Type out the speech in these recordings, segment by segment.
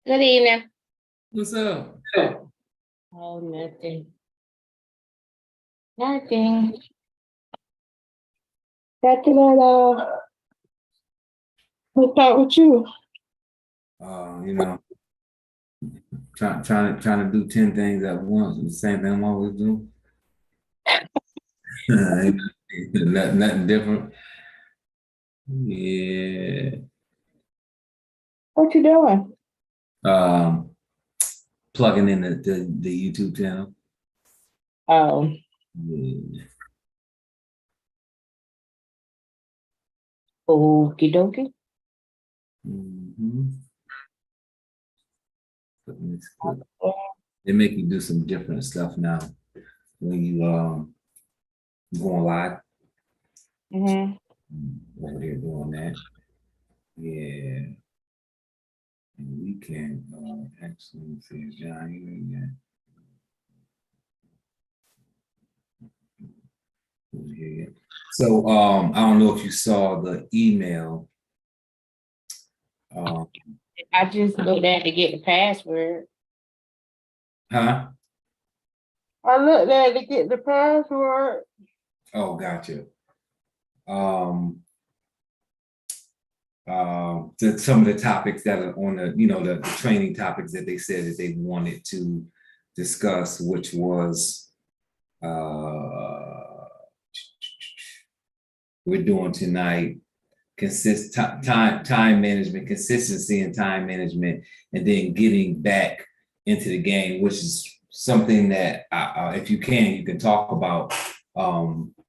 Good evening. What's up? Oh, nothing. Nothing. Nothing at all. What's up with you? You know, trying to do 10 things at once. The same thing I'm always doing. Nothing different. Yeah. What you doing? Um, Plugging in the YouTube channel. Oh, Yeah. okie dokie. Mm-hmm. They make you do some different stuff now when you going live. Over there doing that. Yeah. And we can actually see John here again. So I don't know if you saw the email. I just looked at to get the password. Huh? I looked at to get the password. Oh, gotcha. To some of the topics that are on the, the training topics that they said that they wanted to discuss, which was we're doing tonight, time management, consistency and time management, and then getting back into the game, which is something that if you can talk about,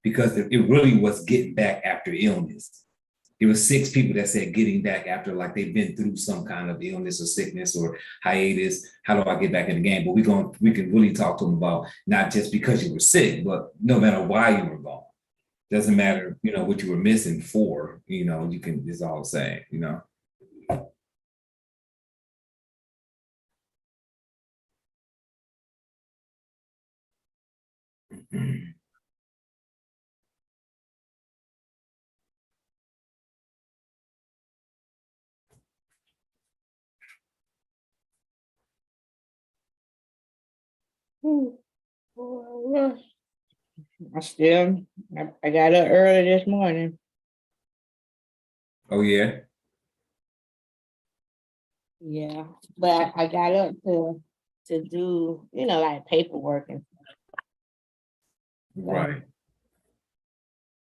because it really was getting back after illness. There was 6 people that said getting back after, like, they've been through some kind of illness or sickness or hiatus. How do I get back in the game? But we can really talk to them about not just because you were sick, but no matter why you were gone. Doesn't matter, what you were missing for, you can, it's all the same, I got up early this morning. Oh yeah. Yeah, but I got up to do, like paperwork and stuff. Right.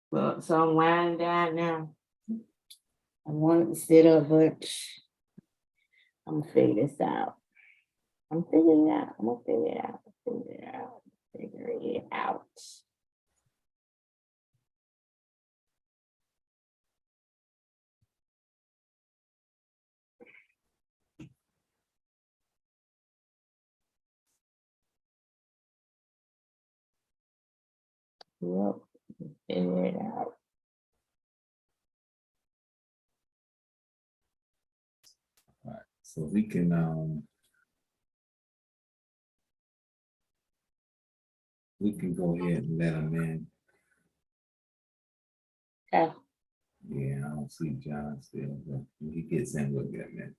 Well, so I'm winding down now. I wanted to sit up, but I'm gonna figure this out. I'm figuring it out. I'm gonna figure it out. Figure it out. Yep, figure it out. All right. So we can go ahead and let them in. Okay. Yeah, I don't see John still, but when he gets in, we'll get him in.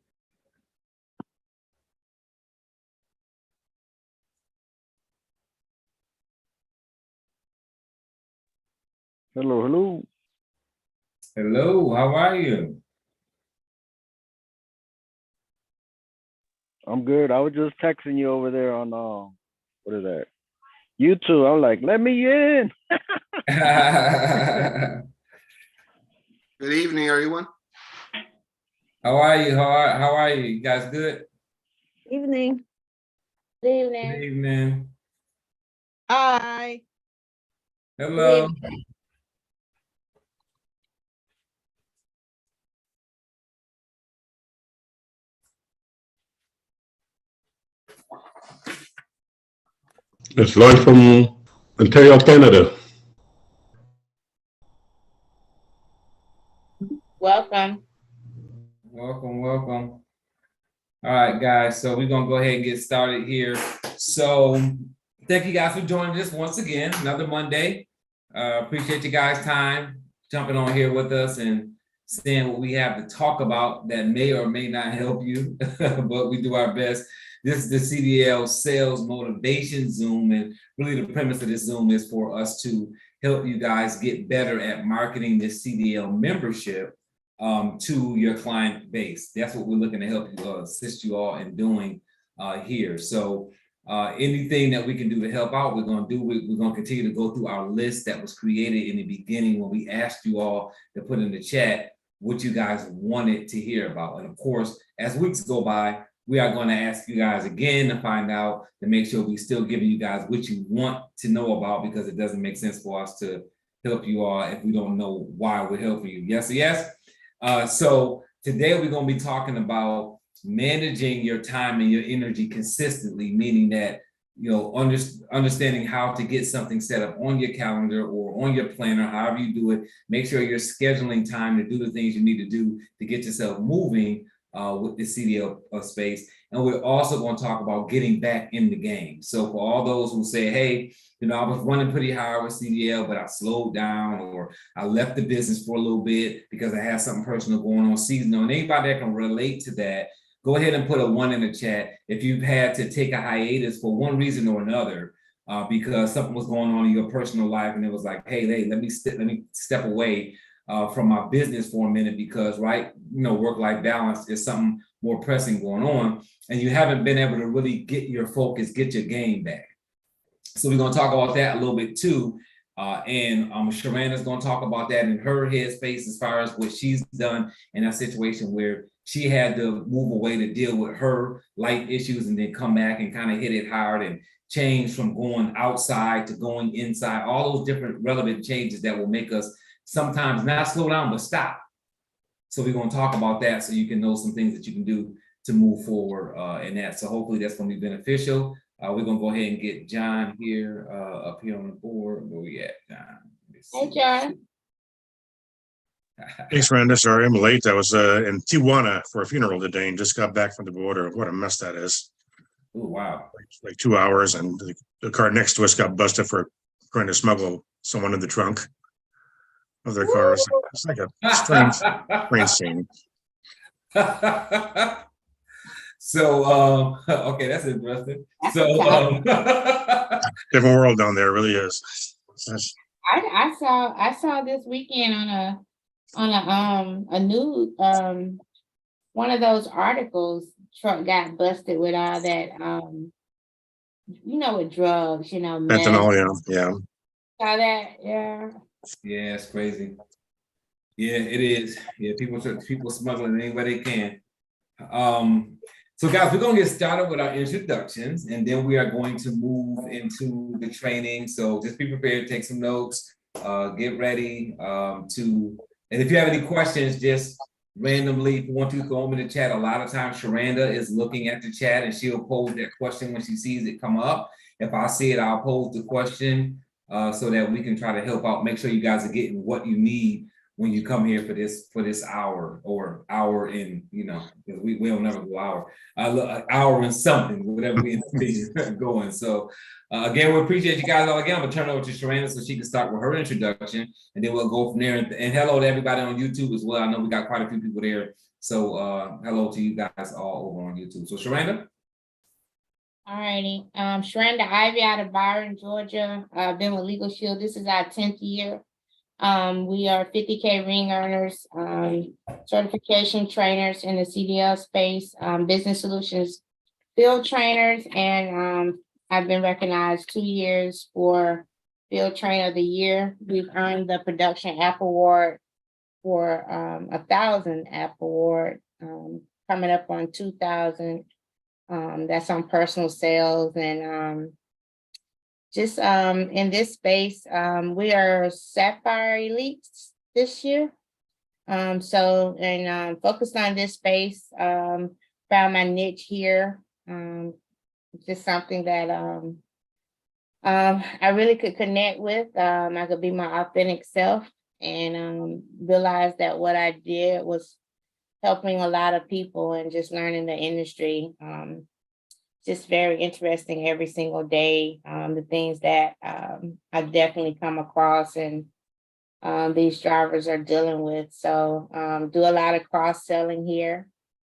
Hello. Hello, how are you? I'm good. I was just texting you over there on what is that? YouTube. I'm like, let me in. Good evening, everyone. How are you? How are you? You guys good? Evening. Good evening. Good evening. Hi. Hello. It's live from Ontario, Canada. Welcome. Welcome. All right, guys. So we're gonna go ahead and get started here. So thank you guys for joining us once again, another Monday. Appreciate you guys' time jumping on here with us and saying what we have to talk about that may or may not help you, but we do our best. This is the CDL Sales Motivation Zoom, and really the premise of this Zoom is for us to help you guys get better at marketing this CDL membership to your client base. That's what we're looking to help you assist you all in doing here. So anything that we can do to help out, we're going to do. We're going to continue to go through our list that was created in the beginning when we asked you all to put in the chat what you guys wanted to hear about. And of course, as weeks go by, we are going to ask you guys again to find out, to make sure we still giving you guys what you want to know about, because it doesn't make sense for us to help you all if we don't know why we're helping you. Yes, yes. So today we're going to be talking about managing your time and your energy consistently, meaning that, you know, understanding how to get something set up on your calendar or on your planner, however you do it. Make sure you're scheduling time to do the things you need to do to get yourself moving with the CDL space. And we're also going to talk about getting back in the game. So for all those who say, hey, you know, I was running pretty hard with CDL, but I slowed down, or I left the business for a little bit because I had something personal going on seasonal, and anybody that can relate to that, go ahead and put a 1 in the chat if you've had to take a hiatus for one reason or another, because something was going on in your personal life, and it was like, hey, let me step away from my business for a minute, because work-life balance is something more pressing going on, and you haven't been able to really get your focus, get your game back. So we're going to talk about that a little bit too. And Sharanda's going to talk about that in her headspace as far as what she's done in that situation where she had to move away to deal with her life issues and then come back and kind of hit it hard and change from going outside to going inside, all those different relevant changes that will make us sometimes not slow down, but stop. So we're going to talk about that so you can know some things that you can do to move forward in that. So hopefully that's going to be beneficial. We're going to go ahead and get John here up here on the board. Where we at, John? Hey, John. Thanks, Randa. Sorry, I'm late. I was in Tijuana for a funeral today and just got back from the border. What a mess that is. Oh, wow. Like 2 hours, and the car next to us got busted for trying to smuggle someone in the trunk of their car. It's like a strange scene. So, okay, that's interesting. So, different world down there, really is. I saw this weekend on a news one of those articles, truck got busted with all that with drugs, Fentanyl, yeah. Saw that, yeah. Yeah, it's crazy. Yeah, it is. Yeah, people smuggling any way they can. So guys, we're gonna get started with our introductions, and then we are going to move into the training. So just be prepared, take some notes, get ready and if you have any questions, just randomly, if you want to, throw them in the chat. A lot of times Sharanda is looking at the chat and she'll pose that question when she sees it come up. If I see it, I'll pose the question so that we can try to help out, make sure you guys are getting what you need when you come here for this hour or hour in, because we don't never go hour and something, whatever we end up going. So again, we appreciate you guys all again. I'm gonna turn it over to Sharanda so she can start with her introduction, and then we'll go from there. And hello to everybody on YouTube as well. I know we got quite a few people there. So hello to you guys all over on YouTube. So Sharanda. All righty. Sharanda Ivy out of Byron, Georgia. I've been with Legal Shield. This is our 10th year. We are 50K ring earners, certification trainers in the CDL space, business solutions field trainers, and I've been recognized 2 years for Field Trainer of the Year. We've earned the Production App Award for 1,000 App Award, coming up on 2,000. That's on personal sales, and just in this space, we are Sapphire Elites this year. Focused on this space, found my niche here. Just something that I really could connect with. I could be my authentic self, and realize that what I did was helping a lot of people and just learning the industry. Just very interesting every single day, the things that I definitely come across, and these drivers are dealing with. So do a lot of cross-selling here.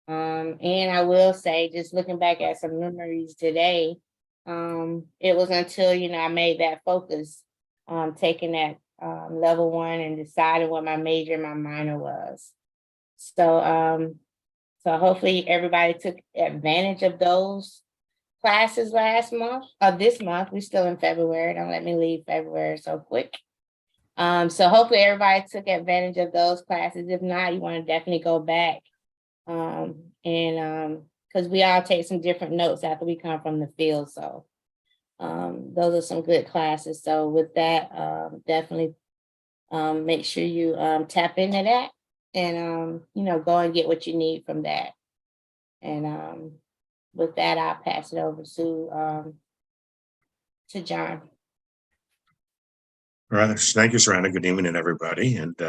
And I will say, just looking back at some memories today, it was until, I made that focus, taking that level 1 and deciding what my major and my minor was. So hopefully everybody took advantage of those classes this month. We're still in February. Don't let me leave February so quick. So hopefully everybody took advantage of those classes. If not, you want to definitely go back. Because we all take some different notes after we come from the field. So those are some good classes. So with that, definitely make sure you tap into that and, go and get what you need from that. And with that, I'll pass it over to John. All right, thank you, Saranda. Good evening, everybody. And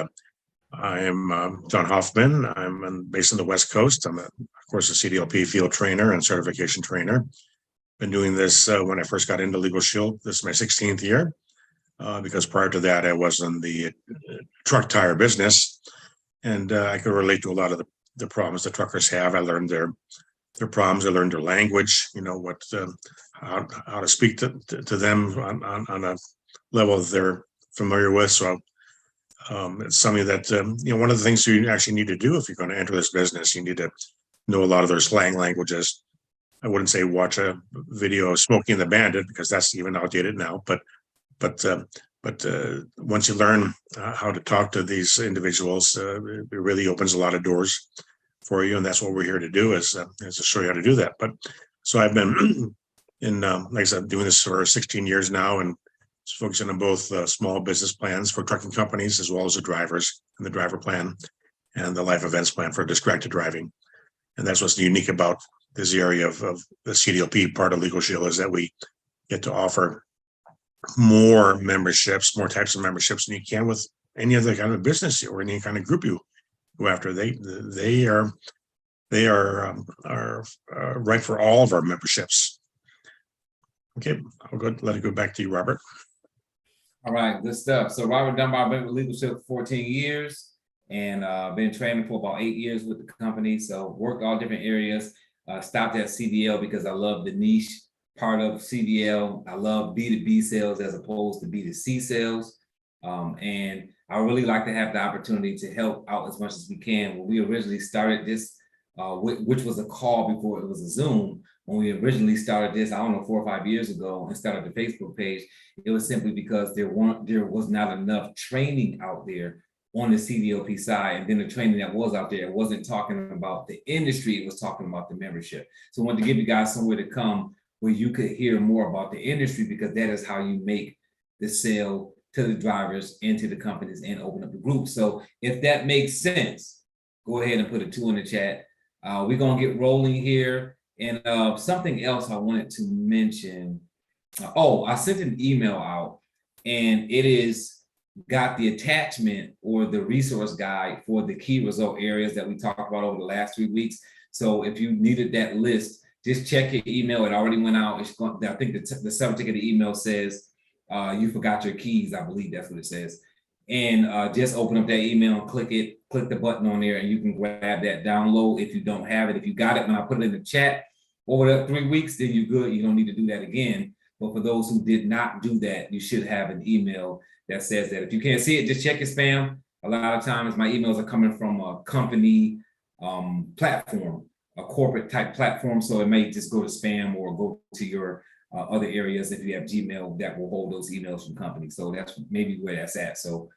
I am John Hoffman. I'm based on the West Coast. I'm, of course, a CDLP field trainer and certification trainer. Been doing this when I first got into Legal Shield. This is my 16th year, because prior to that, I was in the truck tire business. And I could relate to a lot of the problems the truckers have. I learned their problems. I learned their language, how to speak to them on a level that they're familiar with. So it's something that, one of the things you actually need to do if you're going to enter this business, you need to know a lot of their slang languages. I wouldn't say watch a video of Smokey and the Bandit, because that's even outdated now. But once you learn how to talk to these individuals, it really opens a lot of doors for you. And that's what we're here to do, is to show you how to do that. But so I've been like I said, doing this for 16 years now, and focusing on both small business plans for trucking companies, as well as the drivers and the driver plan and the life events plan for distracted driving. And that's what's unique about this area of the CDLP part of Legal Shield, is that we get to offer more memberships, more types of memberships than you can with any other kind of business or any kind of group you go after. They are right for all of our memberships. Okay, I'll let it go back to you, Robert. All right, good stuff. So Robert Dunbar, I've been with Legal Shield for 14 years and been training for about 8 years with the company. So worked all different areas, stopped at CDL because I love the niche part of CDL. I love B2B sales as opposed to B2C sales. And I really like to have the opportunity to help out as much as we can. When we originally started this, which was a call before it was a Zoom, when we originally started this, I don't know, 4 or 5 years ago, and started the Facebook page, it was simply because there was not enough training out there on the CDLP side. And then the training that was out there, it wasn't talking about the industry, it was talking about the membership. So I wanted to give you guys somewhere to come where you could hear more about the industry, because that is how you make the sale to the drivers and to the companies and open up the group. So if that makes sense, go ahead and put a 2 in the chat. We're gonna get rolling here. And something else I wanted to mention. I sent an email out, and it is got the attachment or the resource guide for the key result areas that we talked about over the last 3 weeks. So if you needed that list, just check your email. It already went out. I think the subject of the email says you forgot your keys. I believe that's what it says. And just open up that email and click the button on there, and you can grab that download if you don't have it. If you got it when I put it in the chat over the 3 weeks, then you're good. You don't need to do that again. But for those who did not do that, you should have an email that says that. If you can't see it, just check your spam. A lot of times my emails are coming from a company platform, a corporate type platform. So it may just go to spam or go to your other areas if you have Gmail that will hold those emails from companies. So that's maybe where that's at. So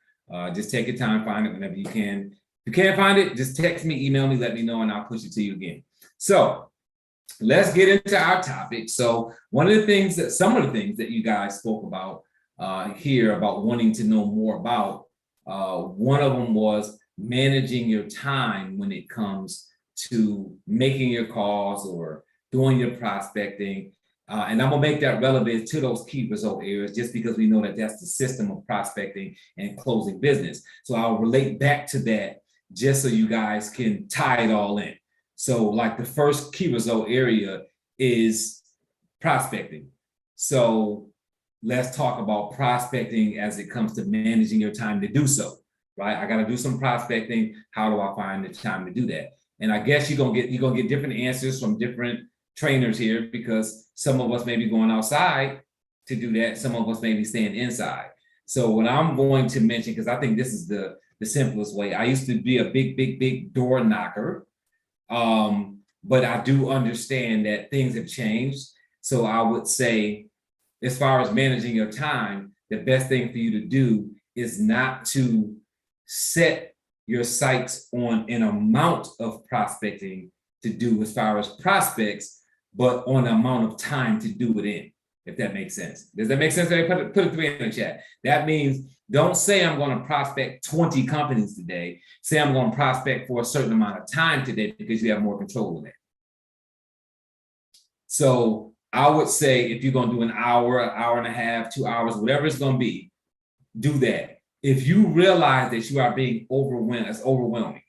just take your time, find it whenever you can. If you can't find it, just text me, email me, let me know, and I'll push it to you again. So let's get into our topic. So some of the things that you guys spoke about here about wanting to know more about, one of them was managing your time when it comes to making your calls or doing your prospecting. And I'm gonna make that relevant to those key result areas, just because we know that that's the system of prospecting and closing business. So I'll relate back to that just so you guys can tie it all in. So like the first key result area is prospecting. So let's talk about prospecting as it comes to managing your time to do so, right? I got to do some prospecting. How do I find the time to do that? And I guess you're gonna get different answers from different trainers here, because some of us may be going outside to do that. Some of us may be staying inside. So what I'm going to mention, because I think this is the simplest way. I used to be a big door knocker, but I do understand that things have changed. So I would say, as far as managing your time, the best thing for you to do is not to set your sights on an amount of prospecting to do as far as prospects, but on the amount of time to do it in, if that makes sense. Does that make sense? Put a 3 in the chat. That means don't say I'm going to prospect 20 companies today. Say I'm going to prospect for a certain amount of time today, because you have more control of that. So I would say if you're going to do an hour and a half, 2 hours, whatever it's going to be, do that. If you realize that you are being overwhelmed, it's overwhelming.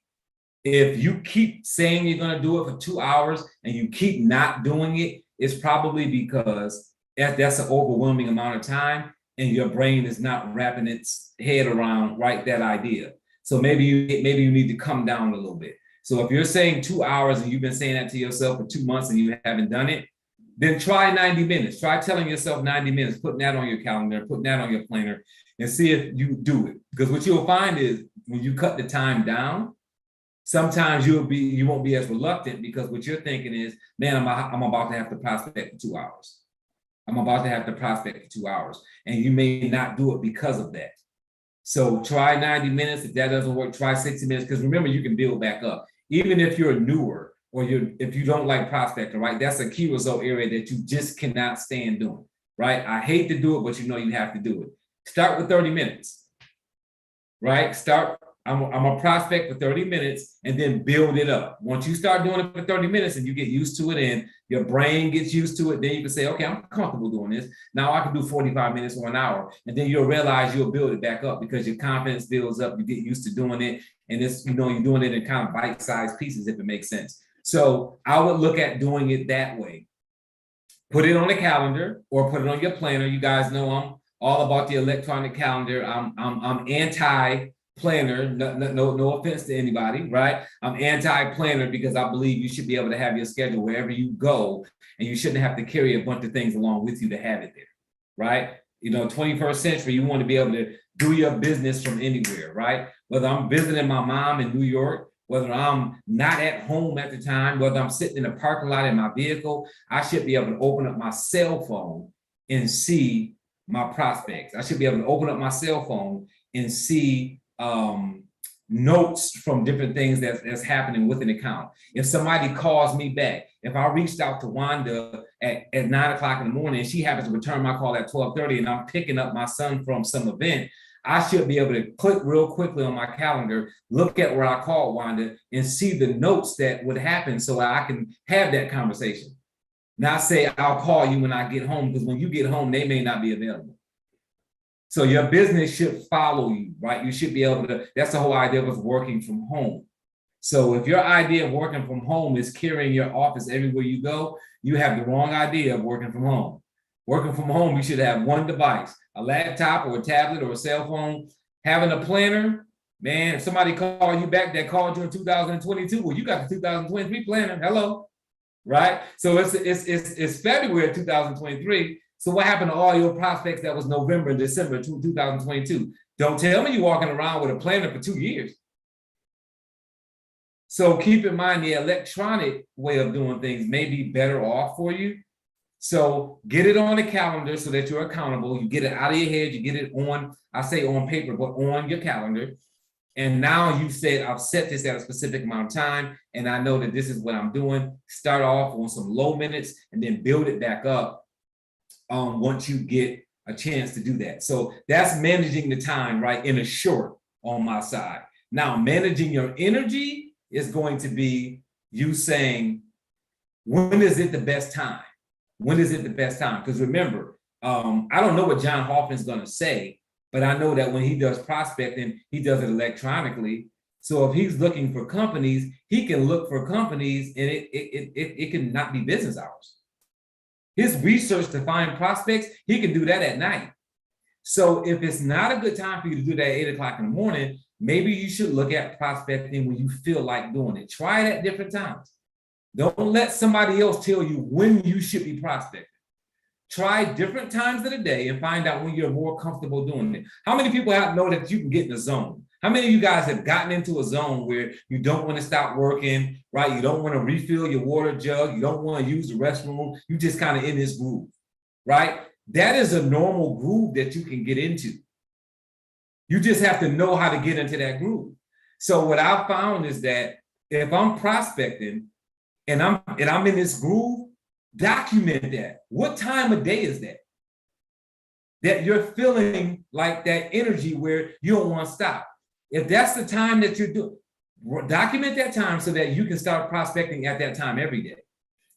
If you keep saying you're going to do it for 2 hours and you keep not doing it, it's probably because that's an overwhelming amount of time and your brain is not wrapping its head around that idea. So maybe you need to come down a little bit. So if you're saying 2 hours and you've been saying that to yourself for 2 months and you haven't done it, then try 90 minutes. Try telling yourself 90 minutes, putting that on your calendar, putting that on your planner, and see if you do it. Because what you'll find is when you cut the time down, sometimes you won't be as reluctant, because what you're thinking is, man, I'm about to have to prospect for 2 hours. I'm about to have to prospect for 2 hours. And you may not do it because of that. So try 90 minutes. If that doesn't work, try 60 minutes. Because remember, you can build back up. Even if you're newer, or if you don't like prospecting, right? That's a key result area that you just cannot stand doing, right? I hate to do it, but you have to do it. Start with 30 minutes, right? I'm a prospect for 30 minutes and then build it up. Once you start doing it for 30 minutes and you get used to it and your brain gets used to it, then you can say, okay, I'm comfortable doing this. Now I can do 45 minutes or an hour. And then you'll realize you'll build it back up because your confidence builds up. You get used to doing it. And it's, you're doing it in kind of bite-sized pieces, if it makes sense. So I would look at doing it that way. Put it on a calendar or put it on your planner. You guys know I'm all about the electronic calendar. I'm anti-planner. No offense to anybody, right? I'm anti-planner because I believe you should be able to have your schedule wherever you go, and you shouldn't have to carry a bunch of things along with you to have it there, right? 21st century, you want to be able to do your business from anywhere, right? Whether I'm visiting my mom in New York, whether I'm not at home at the time, whether I'm sitting in a parking lot in my vehicle, I should be able to open up my cell phone and see my prospects. I should be able to open up my cell phone and see notes from different things that's happening with an account. If somebody calls me back, if I reached out to Wanda at 9 o'clock in the morning and she happens to return my call at 12:30 and I'm picking up my son from some event, I should be able to click real quickly on my calendar, look at where I called Wanda and see the notes that would happen so I can have that conversation. Not say I'll call you when I get home, because when you get home, they may not be available. So your business should follow you, right? You should be able to, that's the whole idea of working from home. So if your idea of working from home is carrying your office everywhere you go, you have the wrong idea of working from home. Working from home, you should have one device, a laptop or a tablet or a cell phone. Having a planner, man, if somebody called you back that called you in 2022, well, you got the 2023 planner, hello, right? So it's February 2023. So what happened to all your prospects that was November and December 2022? Don't tell me you're walking around with a planner for 2 years. So keep in mind the electronic way of doing things may be better off for you. So get it on a calendar so that you're accountable. You get it out of your head, you get it on, I say on paper, but on your calendar. And now you said, I've set this at a specific amount of time, and I know that this is what I'm doing. Start off on some low minutes and then build it back up once you get a chance to do that. So that's managing the time, right, in a short on my side. Now, managing your energy is going to be you saying, when is it the best time? When is it the best time? Because remember, I don't know what John Hoffman's going to say, but I know that when he does prospecting, he does it electronically. So if he's looking for companies, he can look for companies and it can not be business hours. His research to find prospects, he can do that at night. So if it's not a good time for you to do that at 8 o'clock in the morning, maybe you should look at prospecting when you feel like doing it. Try it at different times. Don't let somebody else tell you when you should be prospecting. Try different times of the day and find out when you're more comfortable doing it. How many people know that you can get in a zone? How many of you guys have gotten into a zone where you don't want to stop working, right? You don't want to refill your water jug. You don't want to use the restroom. You just kind of in this groove, right? That is a normal groove that you can get into. You just have to know how to get into that groove. So what I've found is that if I'm prospecting and I'm in this groove, document that. What time of day is that? That you're feeling like that energy where you don't want to stop. If that's the time that you're doing, document that time so that you can start prospecting at that time every day,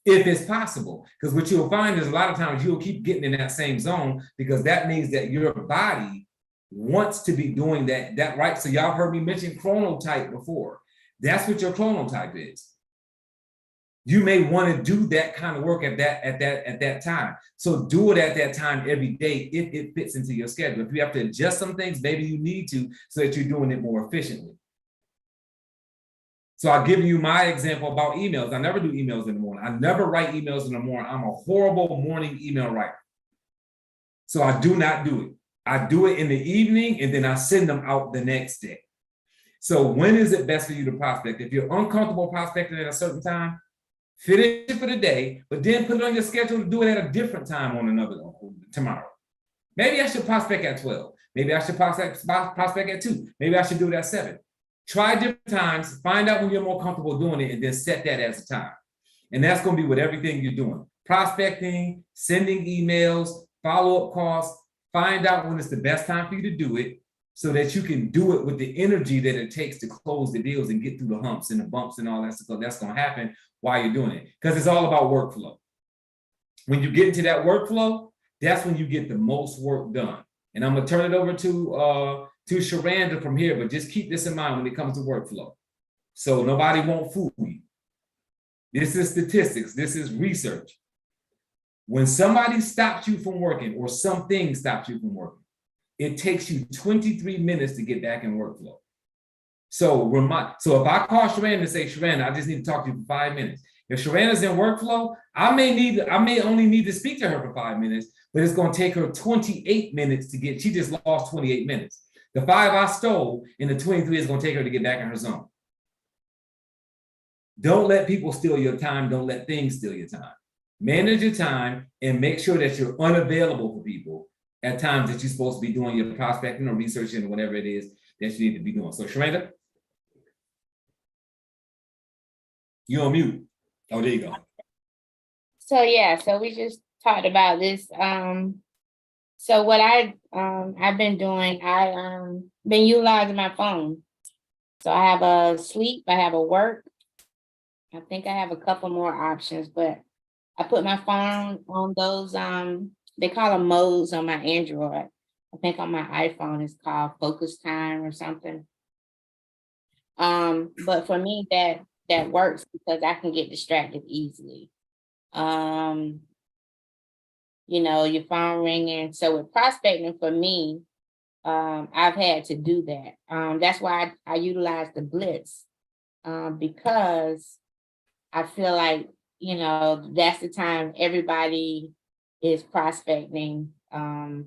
if it's possible. Because what you'll find is a lot of times you'll keep getting in that same zone because that means that your body wants to be doing that right. So y'all heard me mention chronotype before. That's what your chronotype is. You may want to do that kind of work at that time. So do it at that time every day if it fits into your schedule. If you have to adjust some things, maybe you need to so that you're doing it more efficiently. So I'll give you my example about emails. I never do emails in the morning. I never write emails in the morning. I'm a horrible morning email writer. So I do not do it. I do it in the evening and then I send them out the next day. So when is it best for you to prospect? If you're uncomfortable prospecting at a certain time, finish it for the day, but then put it on your schedule to do it at a different time on tomorrow. Maybe I should prospect at 12. Maybe I should prospect at 2. Maybe I should do it at 7. Try different times, find out when you're more comfortable doing it, and then set that as a time. And that's going to be with everything you're doing. Prospecting, sending emails, follow-up calls, find out when it's the best time for you to do it so that you can do it with the energy that it takes to close the deals and get through the humps and the bumps and all that stuff. That's going to happen while you're doing it because it's all about workflow. When you get into that workflow, that's when you get the most work done. And I'm going to turn it over to Sharanda from here, but just keep this in mind when it comes to workflow. So nobody won't fool you. This is statistics. This is research. When somebody stops you from working or something stops you from working, it takes you 23 minutes to get back in workflow. So if I call Sharanda and say, Sharanda, I just need to talk to you for 5 minutes. If Sharanda's in workflow, I may only need to speak to her for 5 minutes, but it's going to take her 28 minutes to get, she just lost 28 minutes. The 5 I stole and the 23 is going to take her to get back in her zone. Don't let people steal your time. Don't let things steal your time. Manage your time and make sure that you're unavailable for people at times that you're supposed to be doing your prospecting or researching or whatever it is that you need to be doing. So Sharanda, you're on mute. Oh, there you go. So yeah, so we just talked about this. So what I've been doing, been utilizing my phone. So I have a sleep, I have a work. I think I have a couple more options, but I put my phone on those, they call them modes on my Android. I think on my iPhone it's called focus time or something. But for me that works because I can get distracted easily. You know, your phone ringing. So with prospecting for me, I've had to do that. That's why I utilize the blitz, because I feel like, you know, that's the time everybody is prospecting. You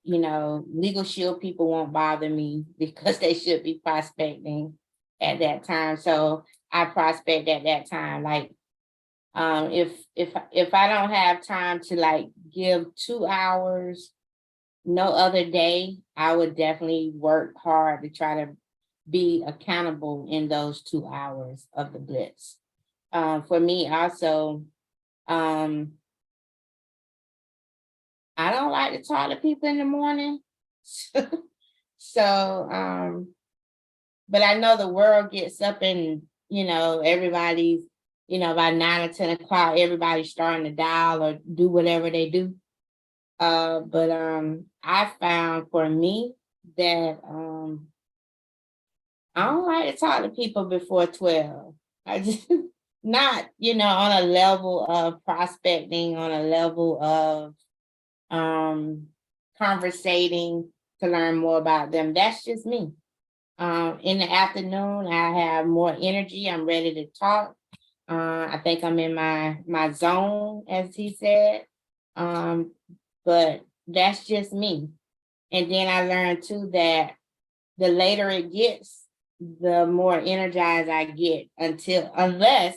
know, Legal Shield people won't bother me because they should be prospecting at that time. So I prospect at that time. Like, if I don't have time to like give 2 hours, no other day, I would definitely work hard to try to be accountable in those 2 hours of the blitz. For me also, I don't like to talk to people in the morning. So, but I know the world gets up and, you know, everybody's, you know, by 9 or 10 o'clock, everybody's starting to dial or do whatever they do. But I found for me that I don't like to talk to people before 12. I just not, on a level of prospecting, on a level of conversating to learn more about them. That's just me. In the afternoon, I have more energy. I'm ready to talk. I think I'm in my zone, as he said. But that's just me. And then I learned too that the later it gets, the more energized I get unless,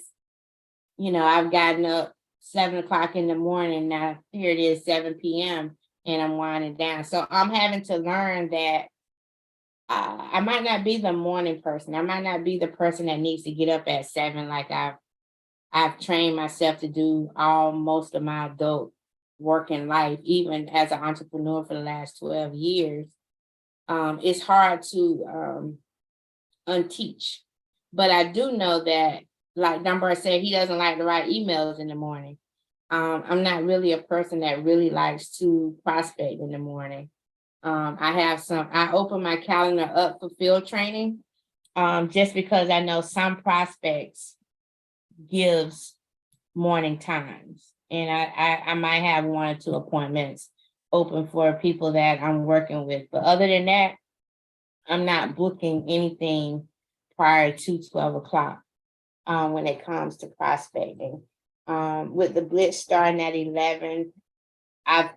I've gotten up 7 o'clock in the morning. Now here it is 7 p.m. and I'm winding down. So I'm having to learn that I might not be the morning person. I might not be the person that needs to get up at 7 like I've trained myself to do most of my adult work in life, even as an entrepreneur for the last 12 years. It's hard to unteach. But I do know that, like Dunbar said, he doesn't like to write emails in the morning. I'm not really a person that really likes to prospect in the morning. I open my calendar up for field training, just because I know some prospects gives morning times. And I might have 1 or 2 appointments open for people that I'm working with. But other than that, I'm not booking anything prior to 12 o'clock when it comes to prospecting. With the blitz starting at 11, I've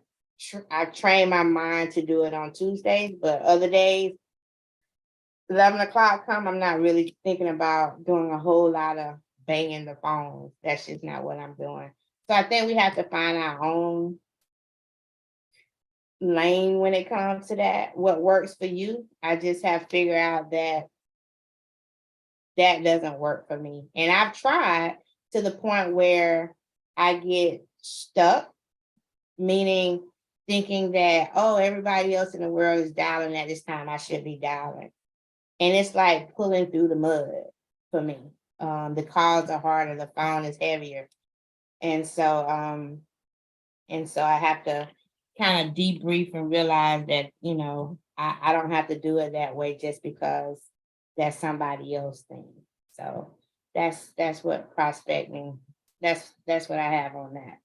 trained my mind to do it on Tuesdays, but other days, 11 o'clock come, I'm not really thinking about doing a whole lot of banging the phone. That's just not what I'm doing. So I think we have to find our own lane when it comes to that. What works for you? I just have figured out that doesn't work for me. And I've tried to the point where I get stuck, meaning thinking that, oh, everybody else in the world is dialing at this time, I should be dialing. And it's like pulling through the mud for me. The calls are harder, the phone is heavier. And so I have to kind of debrief and realize that, I don't have to do it that way just because that's somebody else's thing. So that's what prospecting, that's what I have on that.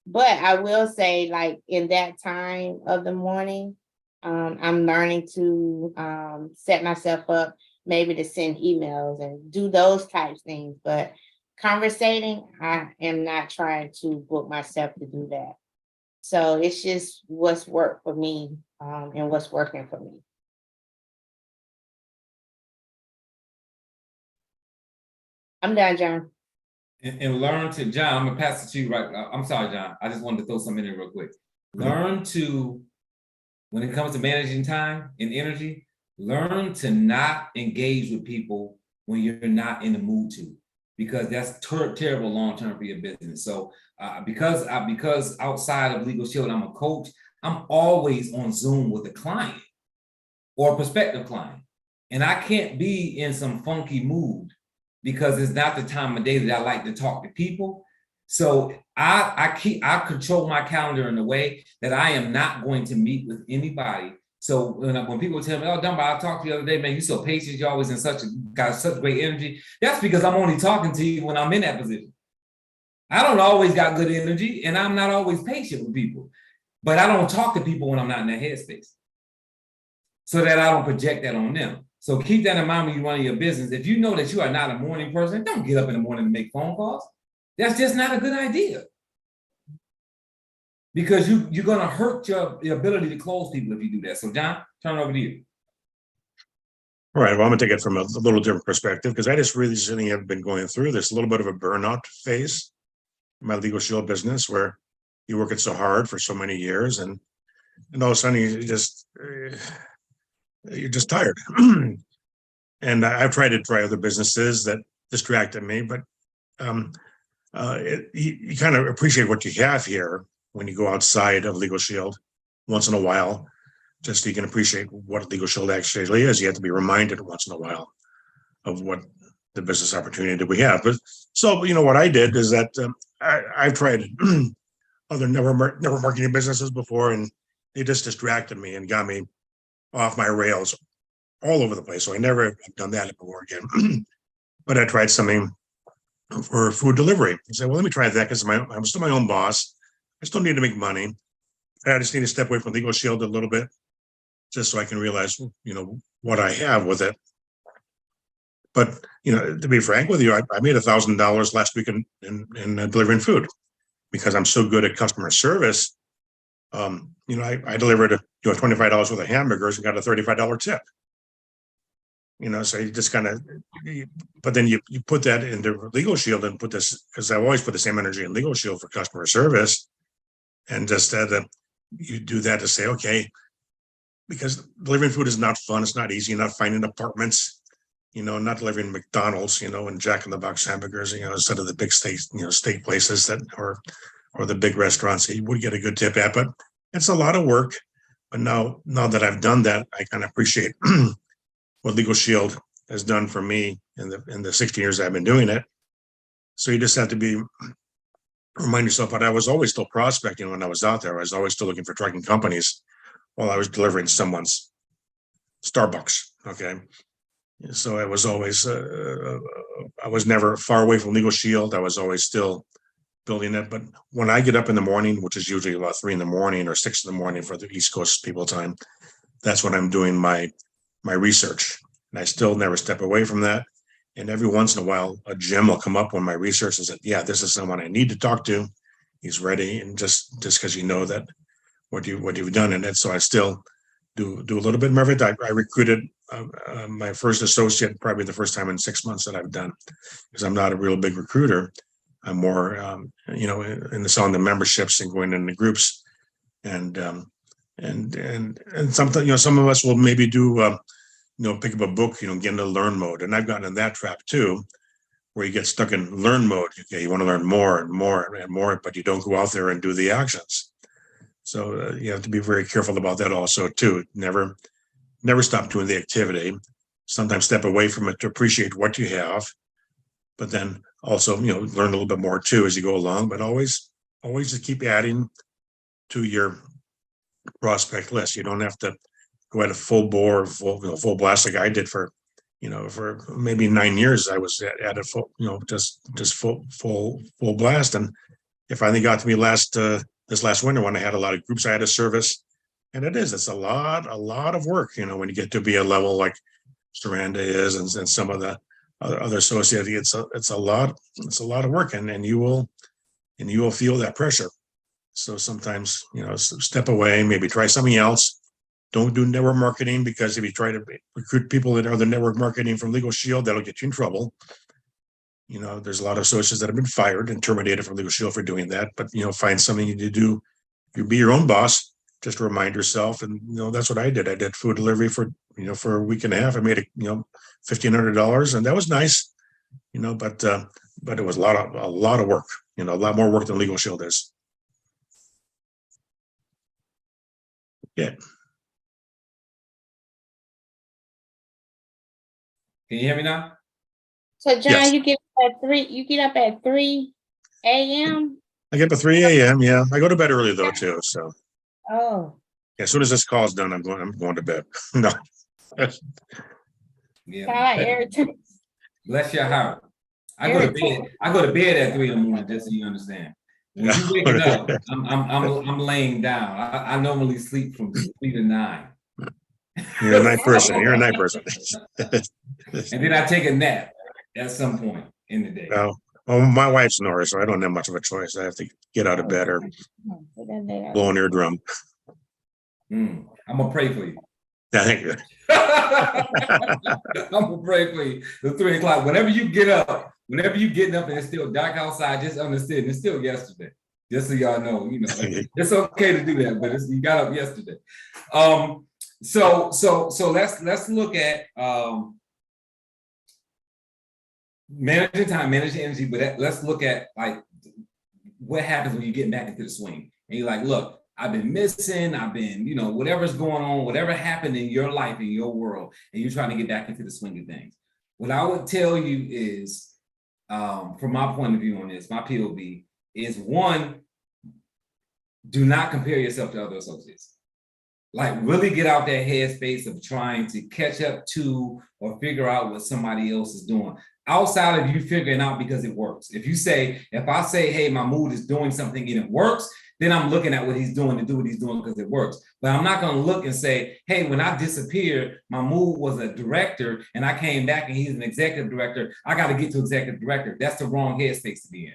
But I will say, like, in that time of the morning, I'm learning to set myself up maybe to send emails and do those types of things. But conversating, I am not trying to book myself to do that. So it's just what's worked for me and what's working for me. I'm done, John. And learn to, John, I'm gonna pass it to you right. I'm sorry, John. I just wanted to throw something in there real quick. Learn to, when it comes to managing time and energy, learn to not engage with people when you're not in the mood to, because that's terrible long-term for your business. So because outside of Legal Shield, I'm a coach, I'm always on Zoom with a client or a prospective client. And I can't be in some funky mood because it's not the time of day that I like to talk to people. So I control my calendar in a way that I am not going to meet with anybody. So when people tell me, oh, Dunbar, I talked to you the other day, man, you're so patient, you're always got such great energy. That's because I'm only talking to you when I'm in that position. I don't always got good energy and I'm not always patient with people, but I don't talk to people when I'm not in that headspace so that I don't project that on them. So keep that in mind when you run your business. If you know that you are not a morning person, don't get up in the morning to make phone calls. That's just not a good idea. Because you're going to hurt your ability to close people if you do that. So John, turn it over to you. All right, well, I'm gonna take it from a little different perspective because I just recently have been going through this little bit of a burnout phase in my Legal Shield business where you work it so hard for so many years and all of a sudden you're just tired. And I've tried to try other businesses that distracted me, but you kind of appreciate what you have here when you go outside of Legal Shield once in a while, just so you can appreciate what Legal Shield actually is. You have to be reminded once in a while of what the business opportunity that we have. But so, what I did is that I've tried other network marketing businesses before, and they just distracted me and got me off my rails all over the place. So I never have done that before again. but I tried something for food delivery. I said, well, let me try that because I'm still my own boss. I still need to make money. I just need to step away from Legal Shield a little bit, just so I can realize, what I have with it. But, to be frank with you, I made $1,000 last week in delivering food because I'm so good at customer service. I delivered $25 worth of hamburgers and got a $35 tip. So you just kind of, but then you put that into Legal Shield and put this, because I always put the same energy in Legal Shield for customer service, and just that you do that to say, okay, because delivering food is not fun. It's not easy. You're not finding apartments, not delivering McDonald's, and Jack in the Box hamburgers, instead of the big steak places or the big restaurants that you would get a good tip at. But it's a lot of work. But now that I've done that, I kind of appreciate what Legal Shield has done for me in the 16 years I've been doing it. So you just have to remind yourself, but I was always still prospecting when I was out there. I was always still looking for trucking companies while I was delivering someone's Starbucks. Okay. So I was always, I was never far away from Legal Shield. I was always still building it. But when I get up in the morning, which is usually about 3 a.m. or 6 a.m. for the East Coast people time, that's when I'm doing my research. And I still never step away from that. And every once in a while, a gem will come up when my research is that, yeah, this is someone I need to talk to. He's ready. And just because that what you've done in it. So I still do a little bit more of it. I recruited my first associate, probably the first time in 6 months that I've done, because I'm not a real big recruiter. I'm more, in the selling the memberships and going into groups, and something, some of us will maybe do, pick up a book, get into learn mode, and I've gotten in that trap too, where you get stuck in learn mode. Okay, you want to learn more and more and more, but you don't go out there and do the actions. So you have to be very careful about that also too. Never stop doing the activity. Sometimes step away from it to appreciate what you have, but then also, learn a little bit more too as you go along, but always just keep adding to your prospect list. You don't have to go at a full bore, full blast like I did for maybe 9 years. I was at a full, just full blast. And it finally got to me this last winter when I had a lot of groups I had to service. And it's a lot of work, when you get to be a level like Saranda is and some of the other associates. It's a lot of work, and you will feel that pressure. So sometimes, step away, maybe try something else. Don't do network marketing, because if you try to recruit people that are the network marketing from Legal Shield, that'll get you in trouble. There's a lot of associates that have been fired and terminated from Legal Shield for doing that. But, find something you do. You be your own boss, just to remind yourself. And, that's what I did. I did food delivery for a week and a half. I made $1,500, and that was nice, but it was a lot of work, a lot more work than Legal Shield is. Yeah. Can you hear me now? So John, Yes. you get up at 3 a.m. I get up at 3 a.m. Yeah. I go to bed early though, too. So Oh, as soon as this call is done, I'm going to bed. No. Yeah. God, irritating. Bless your heart. I go to bed at 3 a.m, just so you understand. When you waking up, I'm laying down. I normally sleep from 3 to 9. You're a night person. You're a night person. And then I take a nap at some point in the day. Well, my wife's Norris, so I don't have much of a choice. I have to get out of bed or blow an eardrum. I'm gonna pray for you. Yeah, thank you. I'm gonna pray for you. At 3 o'clock. Whenever you getting up and it's still dark outside, just understand it's still yesterday. Just so y'all know, it's okay to do that, but you got up yesterday. So let's look at managing time, managing energy, but let's look at like what happens when you're getting back into the swing. And you're like, look, I've been missing, I've been, whatever's going on, whatever happened in your life, in your world, and you're trying to get back into the swing of things. What I would tell you is, from my point of view on this, my POV is, one, do not compare yourself to other associates. Like, really get out that headspace of trying to catch up to or figure out what somebody else is doing. outside of you figuring out because it works. If I say, hey, my mood is doing something and it works, then I'm looking at what he's doing to do what he's doing because it works. But I'm not going to look and say, hey, when I disappeared, my mood was a director and I came back and he's an executive director. I got to get to executive director. That's the wrong headspace to be in.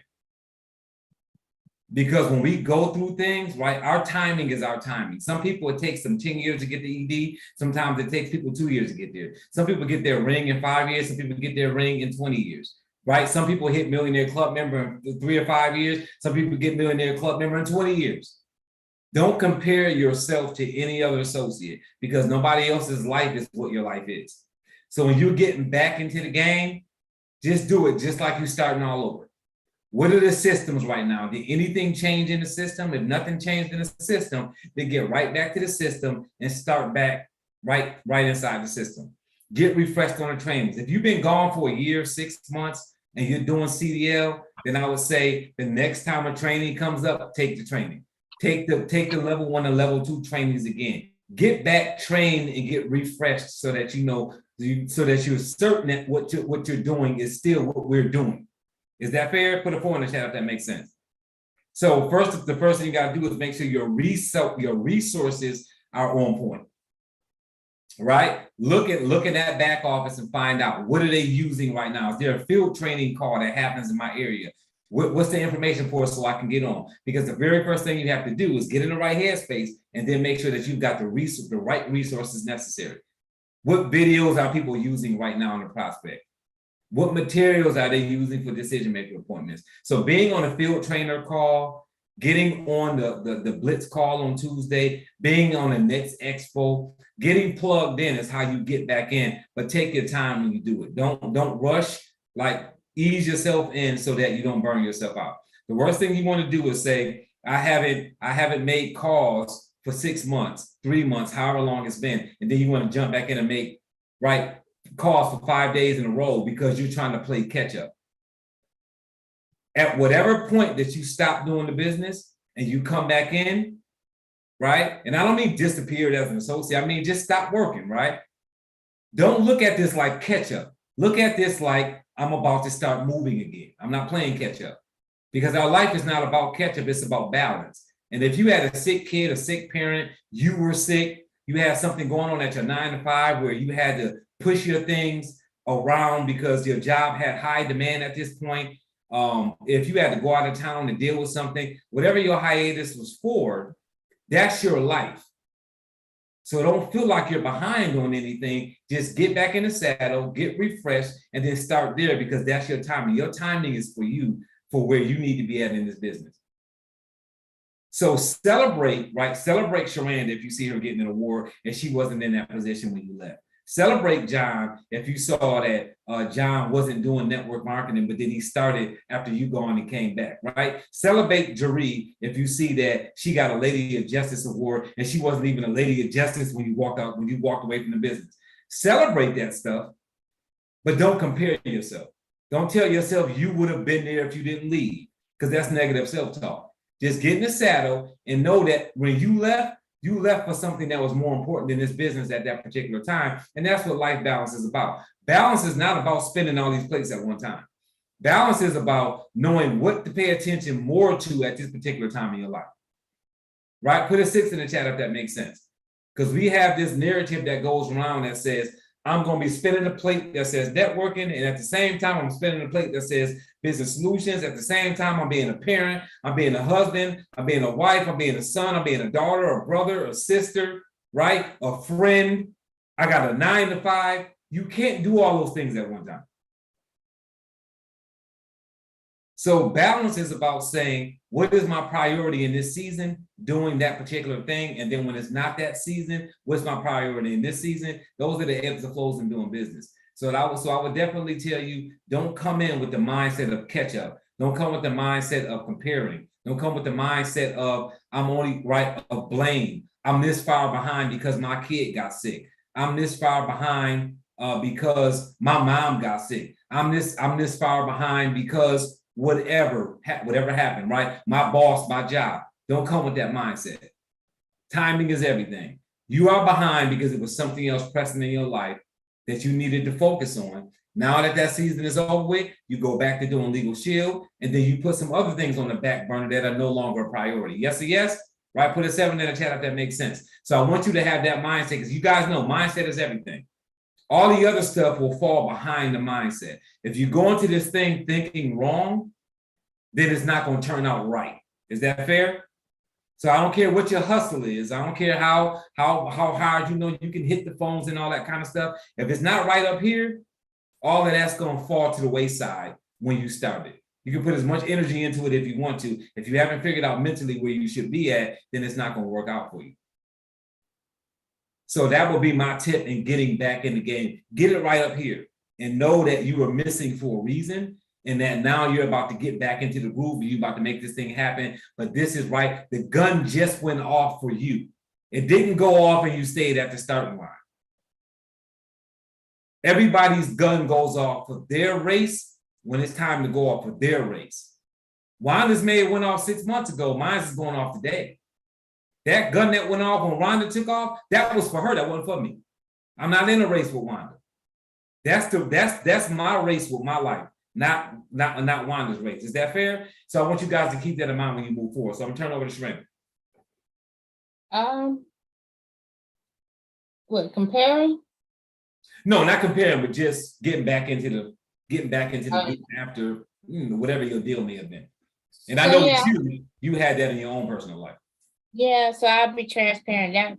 Because when we go through things, right, our timing is our timing. Some people, it takes them 10 years to get the ED. Sometimes it takes people 2 years to get there. Some people get their ring in 5 years. Some people get their ring in 20 years, right? Some people hit Millionaire Club member in 3 or 5 years. Some people get Millionaire Club member in 20 years. Don't compare yourself to any other associate because nobody else's life is what your life is. So when you're getting back into the game, just do it just like you're starting all over. What are the systems right now? Did anything change in the system? If nothing changed in the system, then get right back to the system and start back right inside the system. Get refreshed on the trainings. If you've been gone for a year, 6 months, and you're doing CDL, then I would say the next time a training comes up, take the training. Take the level 1 and level 2 trainings again. Get back trained and get refreshed so that you know, so that you're certain that what you're doing is still what we're doing. Is that fair? Put a 4 in the chat if that makes sense. So the first thing you got to do is make sure your resources are on point. Right? Look at that back office and find out what are they using right now. Is there a field training call that happens in my area? What's the information for so I can get on? Because the very first thing you have to do is get in the right headspace and then make sure that you've got the right resources necessary. What videos are people using right now in the prospect? What materials are they using for decision-making appointments? So being on a field trainer call, getting on the Blitz call on Tuesday, being on the next expo, getting plugged in is how you get back in, but take your time when you do it. Don't rush, like ease yourself in so that you don't burn yourself out. The worst thing you want to do is say, I haven't made calls for 6 months, 3 months, however long it's been, and then you want to jump back in and make, right, calls for 5 days in a row because you're trying to play catch up. At whatever point that you stop doing the business and you come back in, right? And I don't mean disappeared as an associate. I mean, just stop working, right? Don't look at this like catch up. Look at this like I'm about to start moving again. I'm not playing catch up because our life is not about catch up. It's about balance. And if you had a sick kid, a sick parent, you were sick, you had something going on at your 9 to 5 where you had to push your things around because your job had high demand at this point. If you had to go out of town to deal with something, whatever your hiatus was for, that's your life. So don't feel like you're behind on anything. Just get back in the saddle, get refreshed, and then start there because that's your timing. Your timing is for you, for where you need to be at in this business. So celebrate, right? Celebrate Sharanda if you see her getting an award and she wasn't in that position when you left. Celebrate John if you saw that John wasn't doing network marketing, but then he started after you gone and came back, right? Celebrate Jaree if you see that she got a Lady of Justice award and she wasn't even a Lady of Justice when you walked away from the business. Celebrate that stuff, but don't compare yourself. Don't tell yourself you would have been there if you didn't leave, because that's negative self-talk. Just get in the saddle and know that when you left for something that was more important than this business at that particular time. And that's what life balance is about. Balance is not about spinning all these plates at one time. Balance is about knowing what to pay attention more to at this particular time in your life. Right? Put a 6 in the chat if that makes sense. Because we have this narrative that goes around that says, I'm going to be spinning a plate that says networking, and at the same time, I'm spinning a plate that says business solutions. At the same time, I'm being a parent, I'm being a husband, I'm being a wife, I'm being a son, I'm being a daughter, a brother, a sister, right? A friend. I got a 9 to 5. You can't do all those things at one time. So balance is about saying, what is my priority in this season, doing that particular thing, and then when it's not that season, what's my priority in this season? Those are the ebbs and flows in doing business. So I would definitely tell you, don't come in with the mindset of catch up. Don't come with the mindset of comparing. Don't come with the mindset of I'm only right of blame. I'm this far behind because my kid got sick. I'm this far behind because my mom got sick. I'm this far behind because whatever happened, right? My boss, my job. Don't come with that mindset. Timing is everything. You are behind because it was something else pressing in your life that you needed to focus on. Now that that season is over with, you go back to doing Legal Shield, and then you put some other things on the back burner that are no longer a priority. Yes or yes? Right? Put a 7 in the chat if that makes sense. So I want you to have that mindset, because you guys know mindset is everything. All the other stuff will fall behind the mindset. If you go into this thing thinking wrong, then it's not going to turn out right. Is that fair? So I don't care what your hustle is. I don't care how hard you can hit the phones and all that kind of stuff. If it's not right up here, all of that's going to fall to the wayside when you start it. You can put as much energy into it if you want to. If you haven't figured out mentally where you should be at, then it's not going to work out for you. So that will be my tip in getting back in the game. Get it right up here and know that you were missing for a reason, and that now you're about to get back into the groove. You're about to make this thing happen. But this is right. The gun just went off for you. It didn't go off and you stayed at the starting line. Everybody's gun goes off for their race when it's time to go off for their race. Wanda's may have went off 6 months ago. Mine's is going off today. That gun that went off when Wanda took off, that was for her. That wasn't for me. I'm not in a race with Wanda. That's my race with my life, not Wanda's race. Is that fair? So I want you guys to keep that in mind when you move forward. So I'm gonna turn over to Shereen. What, comparing? No, not comparing, but just getting back into the group after whatever your deal may have been. And I know you had that in your own personal life. Yeah, so I'll be transparent. That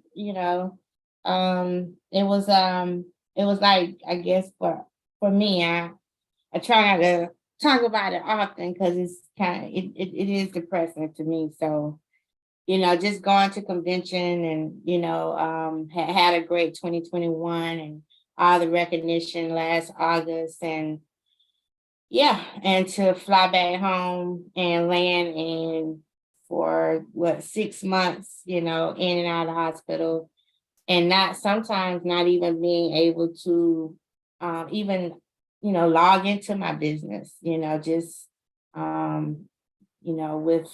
it was like, I guess for me, I try not to talk about it often because it's kind of it is depressing to me. So, just going to convention and had a great 2021 and all the recognition last August, and and to fly back home and land in for 6 months, in and out of the hospital, and sometimes not even being able to even, log into my business, just, with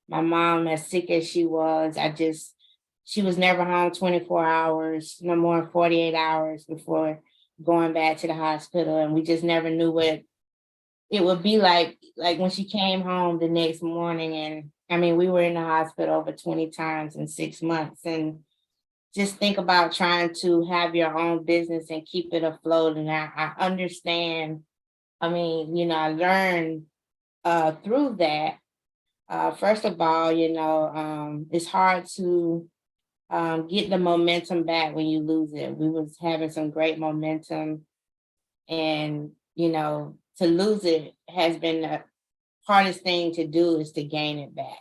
my mom as sick as she was, she was never home 24 hours, no more than 48 hours before going back to the hospital. And we just never knew what it would be like when she came home the next morning. And I mean, we were in the hospital over 20 times in 6 months. And just think about trying to have your own business and keep it afloat. And I understand. I mean, I learned through that. First of all, it's hard to get the momentum back when you lose it. We was having some great momentum, and to lose it has been the hardest thing to do, is to gain it back.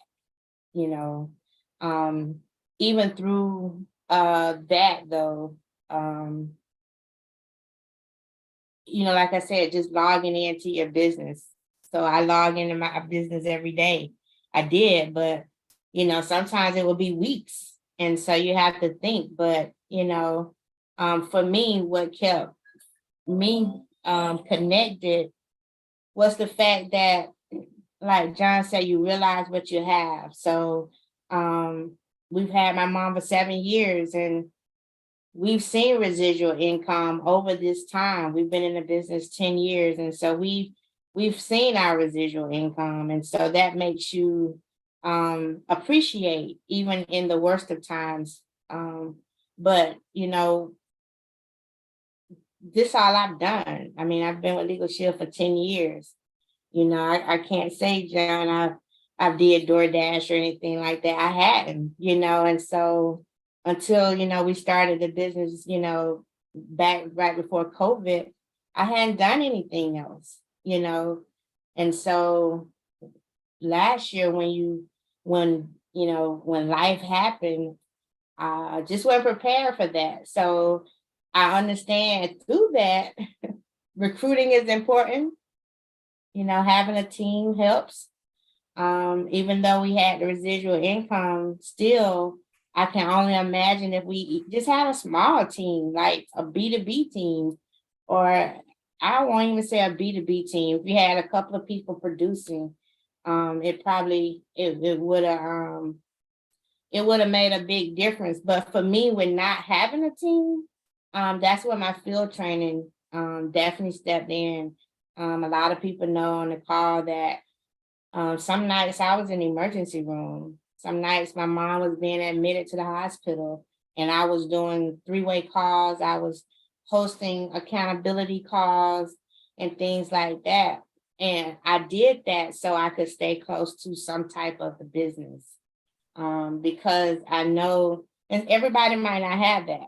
Even through that though, like I said, just logging into your business. So I log into my business every day. I did, but sometimes it will be weeks. And so you have to think, but for me, what kept me connected was the fact that, like John said, you realize what you have. So we've had my mom for 7 years, and we've seen residual income over this time. We've been in the business 10 years. And so we've seen our residual income. And so that makes you appreciate even in the worst of times. But this all I've done. I mean, I've been with Legal Shield for 10 years. I can't say, John, I did DoorDash or anything like that. I hadn't, and so until, we started the business, back right before COVID, I hadn't done anything else, and so last year when life happened, I just wasn't prepared for that. So I understand through that recruiting is important. Having a team helps. Even though we had the residual income, still, I can only imagine if we just had a small team, like a B2B team, or I won't even say a B2B team. If we had a couple of people producing, it would have made a big difference. But for me, with not having a team, that's where my field training definitely stepped in. A lot of people know on the call that some nights I was in the emergency room. Some nights my mom was being admitted to the hospital and I was doing 3-way calls. I was hosting accountability calls and things like that. And I did that so I could stay close to some type of the business. Because I know, and everybody might not have that.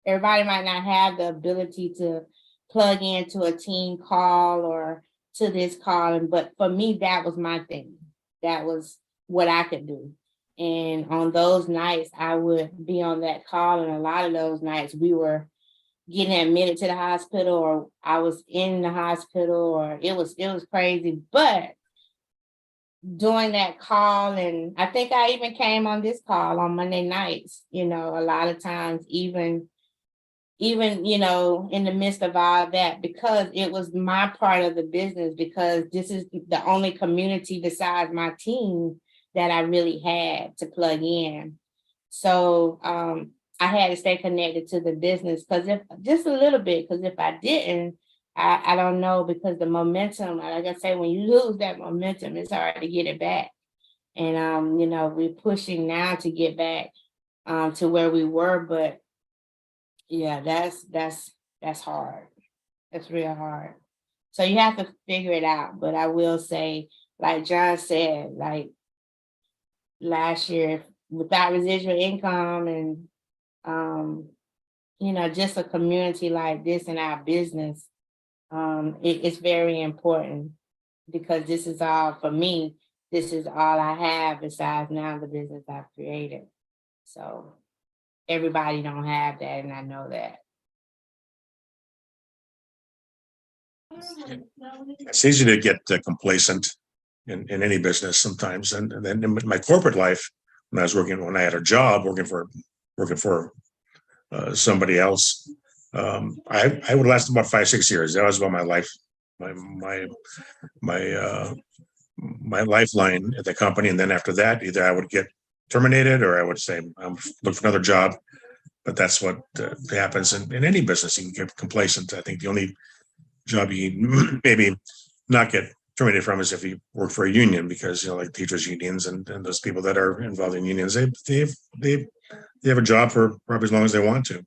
Everybody might not have the ability to plug into a team call or to this call. But for me, that was my thing. That was what I could do. And on those nights, I would be on that call. And a lot of those nights we were getting admitted to the hospital, or I was in the hospital, or it was crazy. But doing that call, and I think I even came on this call on Monday nights, a lot of times, even, in the midst of all that, because it was my part of the business, because this is the only community besides my team that I really had to plug in. So I had to stay connected to the business, because if just a little bit, because if I didn't, I don't know, because the momentum, like I say, when you lose that momentum, it's hard to get it back. And we're pushing now to get back to where we were, but yeah, that's hard. That's real hard. So you have to figure it out. But I will say, like John said, like last year, without residual income and just a community like this in our business, it's very important, because this is all, for me, this is all I have besides now the business I've created. So everybody don't have that, and I know that. It's easy to get complacent in any business sometimes. And then in my corporate life, when I had a job working for somebody else, I would last about 5-6 years. That was about my life, my lifeline at the company. And then after that, either I would get terminated or I would say, I'm looking for another job. But that's what happens in any business. You can get complacent. I think the only job you maybe not get terminated from is if you work for a union, because like teachers unions and those people that are involved in unions, they have a job for probably as long as they want to.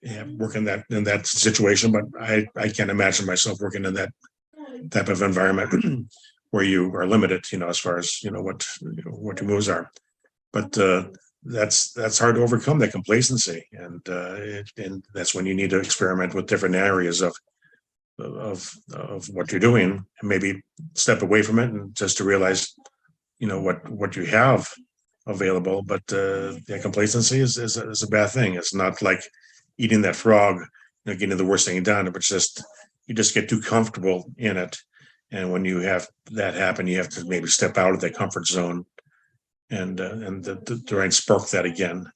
Yeah, work in that situation, but I can't imagine myself working in that type of environment where you are limited, as far as what your moves are. But that's hard to overcome, that complacency, and that's when you need to experiment with different areas of what you're doing, and maybe step away from it and just to realize what you have available. But complacency is a bad thing. It's not like eating that frog, getting the worst thing done, but you just get too comfortable in it. And when you have that happen, you have to maybe step out of that comfort zone and try and spark that again.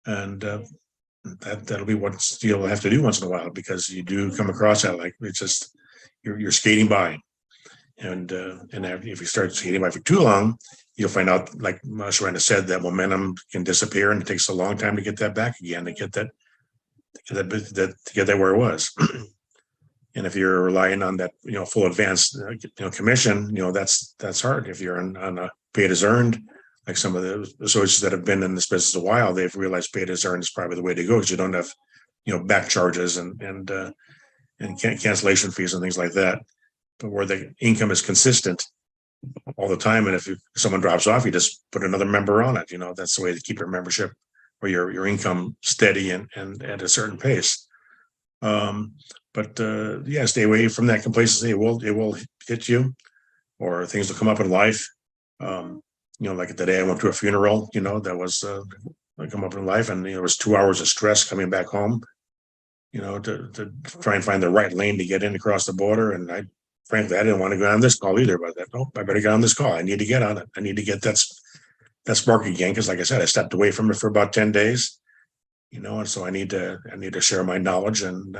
And that'll be what you'll have to do once in a while, because you do come across that, like it's just you're skating by, and if you start skating by for too long, you'll find out, like Sharana said, that momentum can disappear, and it takes a long time to get that back again, to get that where it was. And if you're relying on that, full advance, commission, that's hard. If you're on a paid as earned, like some of the associates that have been in this business a while, they've realized paid as earned is probably the way to go, because you don't have, back charges and cancellation fees and things like that. But where the income is consistent all the time, and if someone drops off, you just put another member on it. That's the way to keep your membership or your income steady and at a certain pace. But stay away from that complacency. It will hit you, or things will come up in life. Like today I went to a funeral, that was come up in life, and it was 2 hours of stress coming back home, to try and find the right lane to get in across the border. And frankly, I didn't want to go on this call either, but I better get on this call. I need to get on it. I need to get that spark again, because like I said, I stepped away from it for about 10 days, and so I need to share my knowledge and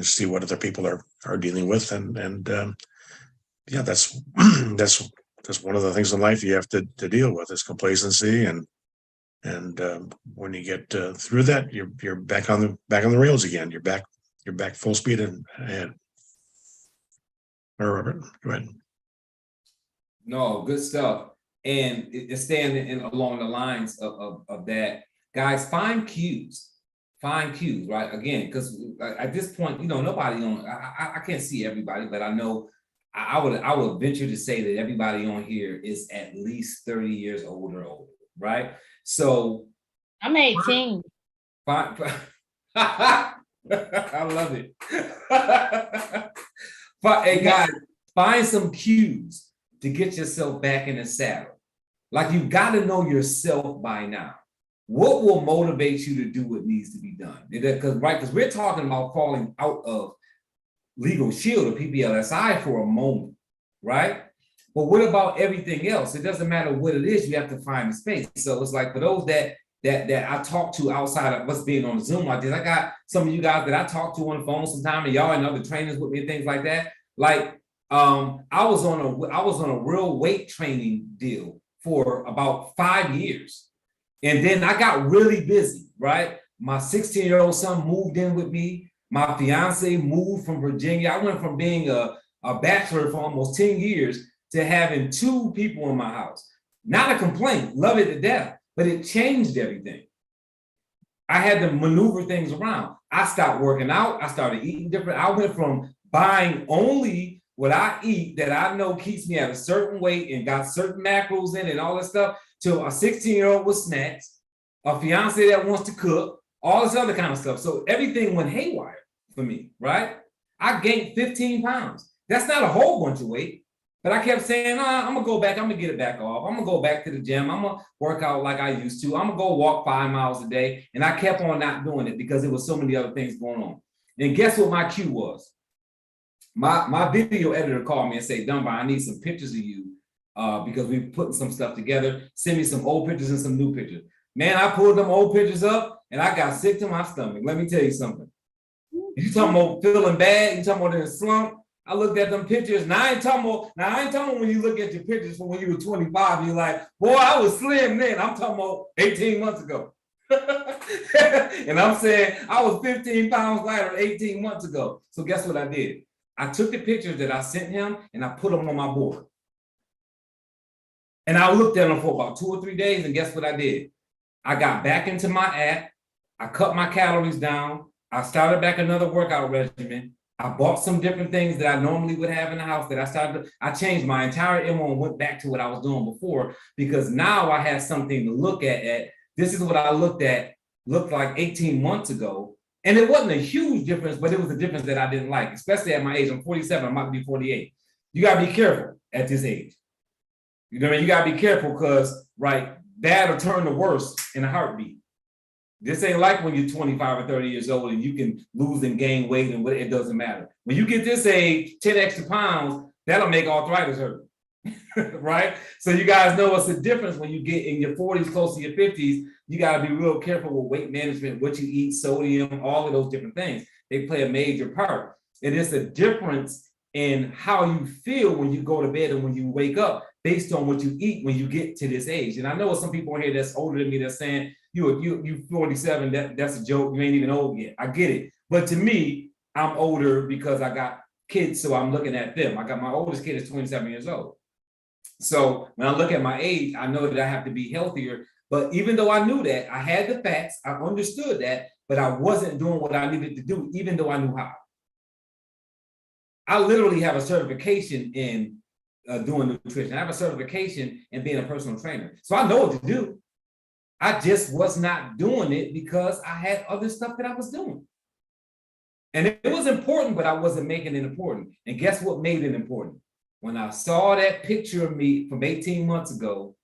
see what other people are dealing with. And that's that's one of the things in life you have to deal with, is complacency. And when you get through that, you're back on the rails again. You're back you're back full speed ahead. All right, Robert, go ahead. No, good stuff. And it's staying in along the lines of that. Guys, find cues. Find cues, right? Again, because at this point, nobody on, I can't see everybody, but I know I would venture to say that everybody on here is at least 30 years old or older, right? So I'm 18. I love it. But hey guys, find some cues to get yourself back in the saddle. Like you got to know yourself by now. What will motivate you to do what needs to be done? Because we're talking about falling out of legal shield or PPLSI for a moment, right? But what about everything else? It doesn't matter what it is, you have to find the space. So it's like for those that I talk to outside of us being on Zoom like this, I got some of you guys that I talk to on the phone sometime, and y'all and other trainers with me and things like that. Like I was on a real weight training deal for about 5 years. And then I got really busy, right? My 16-year-old son moved in with me. My fiance moved from Virginia. I went from being a bachelor for almost 10 years to having 2 people in my house. Not a complaint, love it to death, but it changed everything. I had to maneuver things around. I stopped working out. I started eating different. I went from buying only what I eat that I know keeps me at a certain weight and got certain macros in and all that stuff to a 16-year-old with snacks, a fiance that wants to cook, all this other kind of stuff. So everything went haywire for me, right? I gained 15 pounds. That's not a whole bunch of weight, but I kept saying, I'm gonna go back, I'm gonna get it back off. I'm gonna go back to the gym. I'm gonna work out like I used to. I'm gonna go walk 5 miles a day. And I kept on not doing it because there was so many other things going on. And guess what my cue was? My video editor called me and said, Dunbar, I need some pictures of you because we're putting some stuff together. Send me some old pictures and some new pictures. Man, I pulled them old pictures up and I got sick to my stomach. Let me tell you something. You talking about feeling bad? You talking about in a slump? I looked at them pictures. Now I ain't talking about when you look at your pictures from when you were 25, you're like, boy, I was slim then. I'm talking about 18 months ago. And I'm saying I was 15 pounds lighter 18 months ago. So guess what I did? I took the pictures that I sent him and I put them on my board. And I looked at them for about 2 or 3 days. And guess what I did? I got back into my app. I cut my calories down. I started back another workout regimen. I bought some different things that I normally would have in the house that I changed my entire MO and went back to what I was doing before because now I had something to look at. This is what I looked like 18 months ago. And it wasn't a huge difference, but it was a difference that I didn't like, especially at my age. I'm 47, I'm about to be 48. You gotta be careful at this age. You know what I mean? You gotta be careful because, right, that'll turn the worst in a heartbeat. This ain't like when you're 25 or 30 years old and you can lose and gain weight and it doesn't matter. When you get this age, 10 extra pounds, that'll make arthritis hurt, right? So you guys know what's the difference when you get in your 40s, close to your 50s. You got to be real careful with weight management, what you eat, sodium, all of those different things. They play a major part. And it's a difference in how you feel when you go to bed and when you wake up based on what you eat when you get to this age. And I know some people here that's older than me that's saying, you 47, that's a joke, you ain't even old yet. I get it. But to me, I'm older because I got kids, so I'm looking at them. I got my oldest kid is 27 years old. So when I look at my age, I know that I have to be healthier. But even though I knew that, I had the facts, I understood that, but I wasn't doing what I needed to do, even though I knew how. I literally have a certification in doing nutrition. I have a certification in being a personal trainer. So I know what to do. I just was not doing it because I had other stuff that I was doing. And it was important, but I wasn't making it important. And guess what made it important? When I saw that picture of me from 18 months ago,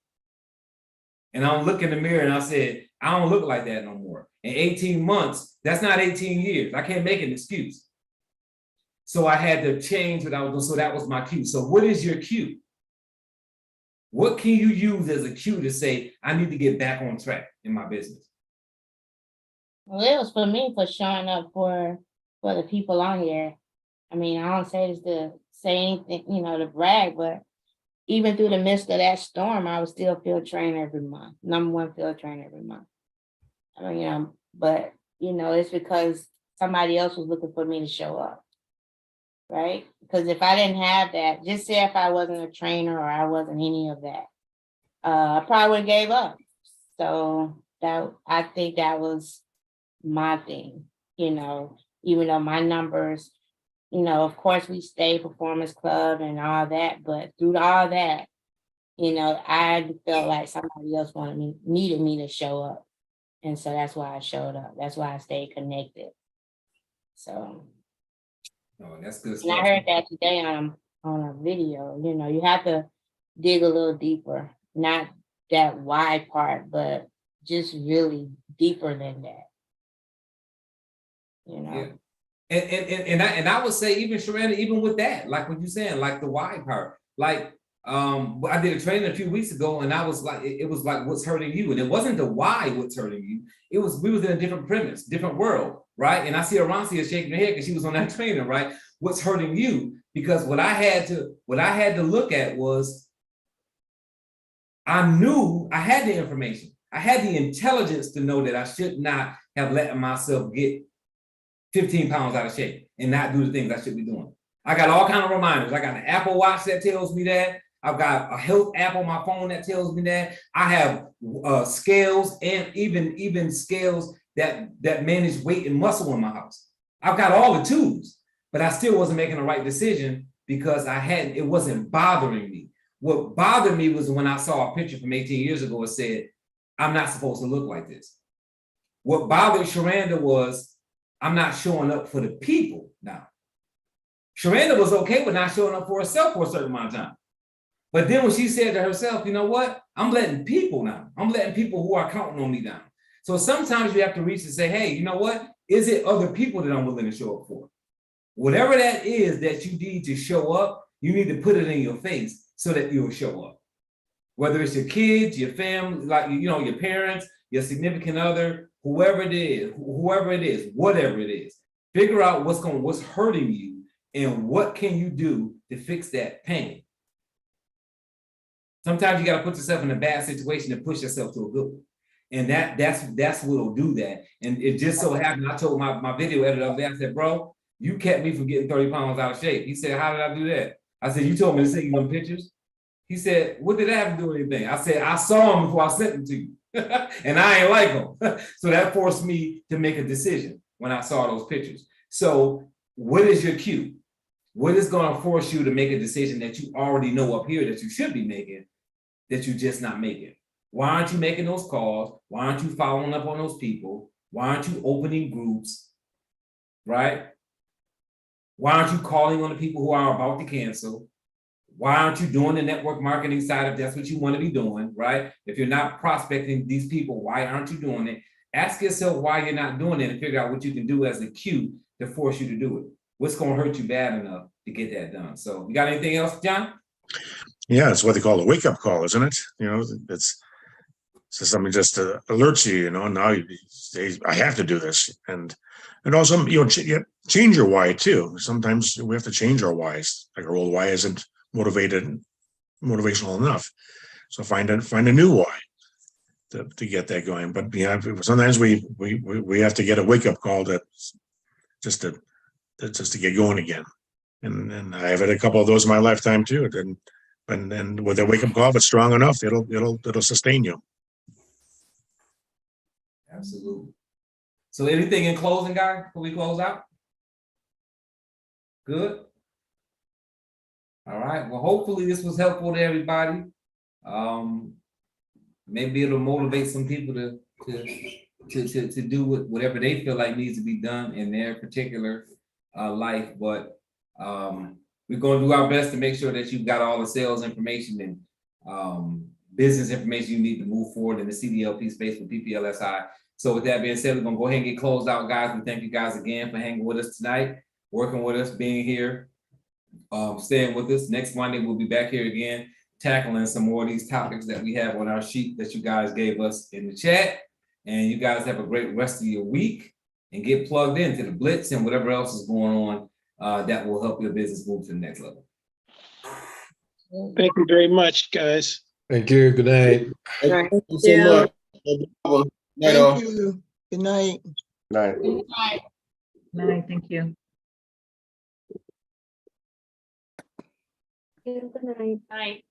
and I look in the mirror and I said, I don't look like that no more. In 18 months, that's not 18 years. I can't make an excuse. So I had to change what I was doing. So that was my cue. So what is your cue? What can you use as a cue to say, I need to get back on track in my business? Well, it was for me for showing up for the people on here. I mean, I don't say this to say anything, to brag, but even through the midst of that storm, I was still field trainer every month, #1 field trainer every month. I mean, but it's because somebody else was looking for me to show up. Right? Because if I didn't have that, just say if I wasn't a trainer or I wasn't any of that, I probably would have gave up. So that I think that was my thing, you know, even though my numbers, you know, of course we stay Performance Club and all that, but through all that, you know, I felt like somebody else needed me to show up. And so that's why I showed up. That's why I stayed connected. So Oh, that's good and stuff. I heard that today on a video, you know, you have to dig a little deeper, not that wide part, but just really deeper than that. You know. Yeah. And I would say even Sharanda, even with that, like what you're saying, like the why part, like I did a training a few weeks ago, and I was like, it was like what's hurting you, and it wasn't the why what's hurting you. It was we was in a different premise, different world, right? And I see Arancia shaking her head because she was on that training, right? What's hurting you? Because what I had to look at was I knew I had the information, I had the intelligence to know that I should not have let myself get 15 pounds out of shape and not do the things I should be doing. I got all kinds of reminders. I got an Apple Watch that tells me that. I've got a health app on my phone that tells me that. I have scales and even scales that manage weight and muscle in my house. I've got all the tools, but I still wasn't making the right decision because it wasn't bothering me. What bothered me was when I saw a picture from 18 years ago and said, I'm not supposed to look like this. What bothered Sharanda was I'm not showing up for the people now. Sharanda was okay with not showing up for herself for a certain amount of time. But then when she said to herself, you know what? I'm letting people now. I'm letting people who are counting on me down. So sometimes you have to reach and say, hey, you know what? Is it other people that I'm willing to show up for? Whatever that is that you need to show up, you need to put it in your face so that you'll show up. Whether it's your kids, your family, like, you know, your parents, your significant other, whoever it is, whatever it is, figure out what's hurting you and what can you do to fix that pain. Sometimes you got to put yourself in a bad situation to push yourself to a good one. And that's what'll do that. And it just so happened, I told my video editor there, I said, bro, you kept me from getting 30 pounds out of shape. He said, how did I do that? I said, you told me to send you them pictures. He said, what did that have to do with anything? I said, I saw them before I sent them to you. And I ain't like them. So that forced me to make a decision when I saw those pictures. So what is your cue? What is going to force you to make a decision that you already know up here that you should be making, that you're just not making? Why aren't you making those calls? Why aren't you following up on those people? Why aren't you opening groups, right? Why aren't you calling on the people who are about to cancel? Why aren't you doing the network marketing side if that's what you want to be doing, right? If you're not prospecting these people, why aren't you doing it? Ask yourself why you're not doing it and figure out what you can do as a cue to force you to do it. What's going to hurt you bad enough to get that done? So you got anything else, John? Yeah, it's what they call a wake-up call, isn't it? You know, it's something just to alert you, you know, now I have to do this. And also, you know, change your why too. Sometimes we have to change our whys. Like our old why isn't motivational enough. So find a new why to get that going. But yeah, sometimes we have to get a wake-up call just to get going again. And I've had a couple of those in my lifetime too. And with a wake-up call, if it's strong enough, it'll sustain you. Absolutely. So anything in closing, guys, before we close out? Good. All right. Well, hopefully this was helpful to everybody. Maybe it'll motivate some people to do whatever they feel like needs to be done in their particular life. But we're going to do our best to make sure that you've got all the sales information and business information you need to move forward in the CDLP space with PPLSI. So with that being said, we're going to go ahead and get closed out, guys. We thank you guys again for hanging with us tonight, working with us, being here, staying with us. Next Monday, we'll be back here again, tackling some more of these topics that we have on our sheet that you guys gave us in the chat. And you guys have a great rest of your week and get plugged into the Blitz and whatever else is going on that will help your business move to the next level. Thank you very much, guys. Thank you. Good night. Thank you so much. No problem. Night, all. Thank you. Good night. Night. Good night. Night, thank you. Good night. Night.